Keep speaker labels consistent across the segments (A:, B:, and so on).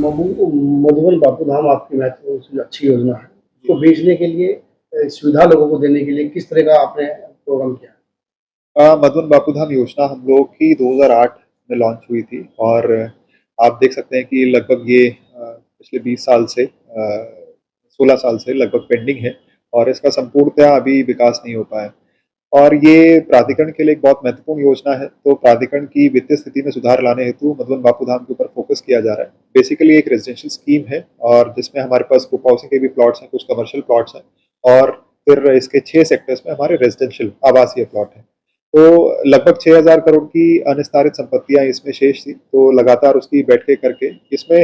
A: मधुबन बापू धाम आपकी महत्वपूर्ण अच्छी योजना है। उसको बेचने के लिए सुविधा लोगों को देने के लिए किस तरह का आपने प्रोग्राम किया?
B: मधुबन बापू धाम योजना हम लोग की 2008 में लॉन्च हुई थी और आप देख सकते हैं कि लगभग ये पिछले 20 साल से 16 साल से लगभग पेंडिंग है और इसका संपूर्णतया अभी विकास नहीं हो पाया। और ये प्राधिकरण के लिए एक बहुत महत्वपूर्ण योजना है, तो प्राधिकरण की वित्तीय स्थिति में सुधार लाने हेतु मधुबन बापू धाम के ऊपर फोकस किया जा रहा है। बेसिकली एक रेजिडेंशियल स्कीम है और जिसमें हमारे पास ग्रुप हाउसिंग के भी प्लॉट्स हैं, कुछ कमर्शियल प्लॉट्स हैं और फिर इसके 6 सेक्टर्स में हमारे रेजिडेंशियल आवासीय प्लॉट हैं। तो लगभग 6000 करोड़ की अनिस्तारित संपत्तियां इसमें शेष थी, तो लगातार उसकी बैठकें करके इसमें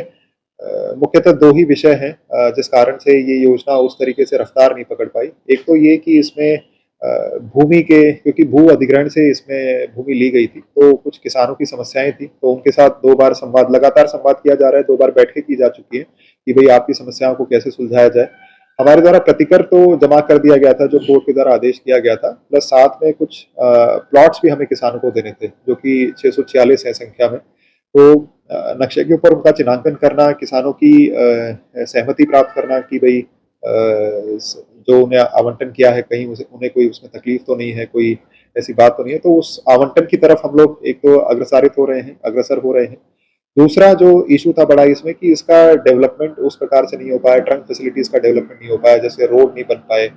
B: मुख्यतः 2 ही विषय हैं जिस कारण से ये योजना उस तरीके से रफ्तार नहीं पकड़ पाई। एक तो ये कि इसमें भूमि के, क्योंकि भू अधिग्रहण से इसमें भूमि ली गई थी, तो कुछ किसानों की समस्याएं थी, तो उनके साथ 2 बार लगातार संवाद किया जा रहा है, 2 बार बैठकें की जा चुकी है कि भाई आपकी समस्याओं को कैसे सुलझाया जाए। हमारे द्वारा प्रतिकर तो जमा कर दिया गया था जो कोर्ट के द्वारा आदेश किया गया था, प्लस साथ में कुछ प्लॉट्स भी हमें किसानों को देने थे जो कि 646 है संख्या में। तो नक्शे के ऊपर उनका चिन्हांकन करना, किसानों की सहमति प्राप्त करना कि भाई जो उन्हें आवंटन किया है कहीं उन्हें कोई उसमें तकलीफ तो नहीं है, कोई ऐसी बात तो नहीं है, तो उस आवंटन की तरफ हम लोग एक तो अग्रसर हो रहे हैं। दूसरा जो इशू था बड़ा इसमें कि इसका डेवलपमेंट उस प्रकार से नहीं हो पाया, ट्रंक फैसिलिटीज का डेवलपमेंट नहीं हो पाया, जैसे रोड नहीं बन पाए,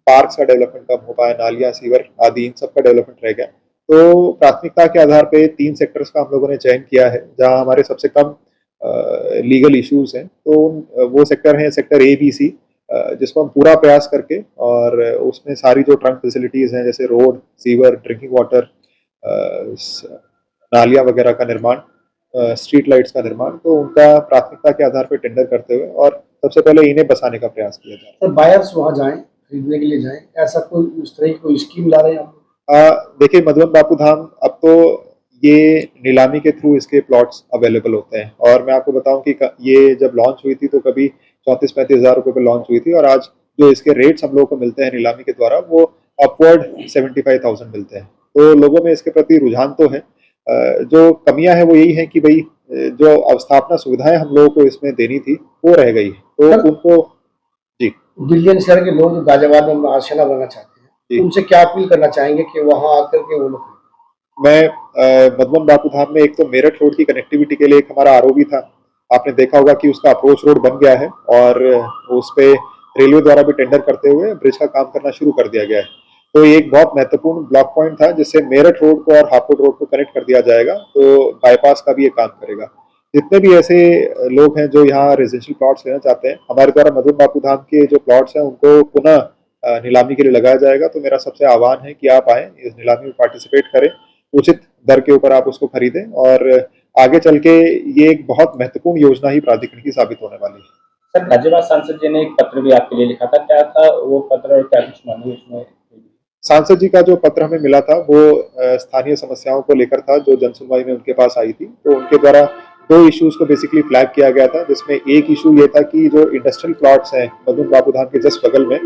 B: पार्क्स का डेवलपमेंट कम हो पाया, नालियां, सीवर आदि इन सब का डेवलपमेंट रह गया। तो प्राथमिकता के आधार पे 3 सेक्टर्स का हम लोगों ने चयन किया है जहां हमारे सबसे कम लीगल इश्यूज हैं। तो वो सेक्टर है सेक्टर ए बी सी, जिसको हम पूरा प्रयास करके और उसमें सारी जो ट्रंक फैसिलिटीज हैं जैसे रोड, सीवर, ड्रिंकिंग वाटर, नालियां वगैरह का निर्माण, स्ट्रीट लाइट्स का निर्माण, तो उनका प्राथमिकता के आधार पर टेंडर करते हुए और सबसे पहले इन्हें बसाने का प्रयास किया जाए।
A: सर बायर्स वहाँ जाएं, खरीदने के लिए जाएं, ऐसा कोई उस तरह की कोई स्कीम ला रहे हैं आप?
B: देखिए मधुबन बापू धाम अब तो ये नीलामी के थ्रू इसके प्लॉट्स अवेलेबल होते हैं और मैं आपको बताऊं कि ये जब लॉन्च हुई थी तो कभी 34-35 हज़ार रुपये पर लॉन्च हुई थी और आज जो इसके रेट्स हम लोगों को मिलते हैं नीलामी के द्वारा वो अपवर्ड 75,000 मिलते हैं। तो लोगों में इसके प्रति रुझान तो है। जो कमियां हैं वो यही है कि भाई जो अवस्थापना सुविधाएं हम लोगों को इसमें देनी थी वो रह गई है, तो उनको जी
A: दिल्ली शहर के लोग गाजियाबाद में आशियाना बनाना चाहते हैं, उनसे क्या अपील करना चाहेंगे कि वहाँ आकर के वो लोग?
B: मैं मधुबन बापू धाम में एक तो मेरठ रोड की कनेक्टिविटी के लिए एक हमारा आरओबी था, आपने देखा होगा कि उसका अप्रोच रोड बन गया है और उस पे रेलवे द्वारा भी टेंडर करते हुए ब्रिज का काम करना शुरू कर दिया गया है। तो ये एक बहुत महत्वपूर्ण ब्लॉक पॉइंट था जिससे मेरठ रोड को और हापुड़ रोड को कनेक्ट कर दिया जाएगा, तो बाईपास का भी ये काम करेगा। जितने भी ऐसे लोग हैं जो यहाँ रेजिडेंशियल प्लॉट्स लेना चाहते हैं, हमारे द्वारा मधुबन बापू धाम के जो प्लॉट्स हैं उनको पुनः नीलामी के लिए लगाया जाएगा। तो मेरा सबसे आह्वान है कि आप आए, इस नीलामी में पार्टिसिपेट करें, उचित दर के ऊपर आप उसको खरीदें और आगे चल के ये एक बहुत महत्वपूर्ण योजना ही प्राधिकरण की साबित होने वाली है।
C: सर गाजियाबाद सांसद जी ने एक पत्र भी आपके लिए लिखा था, क्या था वो पत्र और क्या कुछ मानी उसमें?
B: सांसद जी का जो पत्र हमें मिला था वो स्थानीय समस्याओं को लेकर था जो जनसुनवाई में उनके पास आई थी। तो उनके द्वारा 2 इश्यूज को बेसिकली फ्लैग किया गया था, जिसमें एक इशू ये था कि जो इंडस्ट्रियल प्लॉट्स हैं मधुबन बापू धाम के जस्ट बगल में,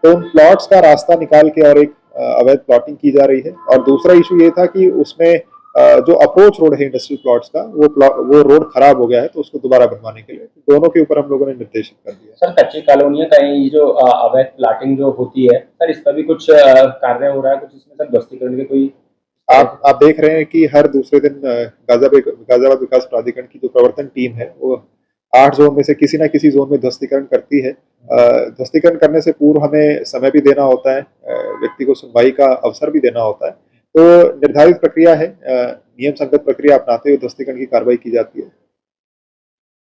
B: तो उन प्लॉट्स का रास्ता निकाल के और एक अवैध प्लॉटिंग की जा रही है। और दूसरा इशू ये था कि उसमें जो अप्रोच रोड है इंडस्ट्रियल प्लॉट्स का वो रोड खराब हो गया है, तो उसको दोबारा बनवाने के लिए दोनों के ऊपर हम लोगों ने निर्देशित कर दिया।
C: सर कच्ची कॉलोनियां कहीं जो अवैध प्लाटिंग जो होती है सर, इस पर भी कुछ कार्य हो रहा है कुछ इसमें सर, ध्वस्तीकरण के कोई?
B: आप देख रहे हैं कि हर दूसरे दिन गाजियाबाद विकास प्राधिकरण की जो प्रवर्तन टीम है वो 8 जोन में से किसी ना किसी जोन में ध्वस्तीकरण करती है। ध्वस्तीकरण करने से पूर्व हमें समय भी देना होता है, व्यक्ति को सुनवाई का अवसर भी देना होता है, तो निर्धारित प्रक्रिया है, नियम संगत प्रक्रिया अपनाते हुए ध्वस्तीकरण की कार्रवाई की जाती है।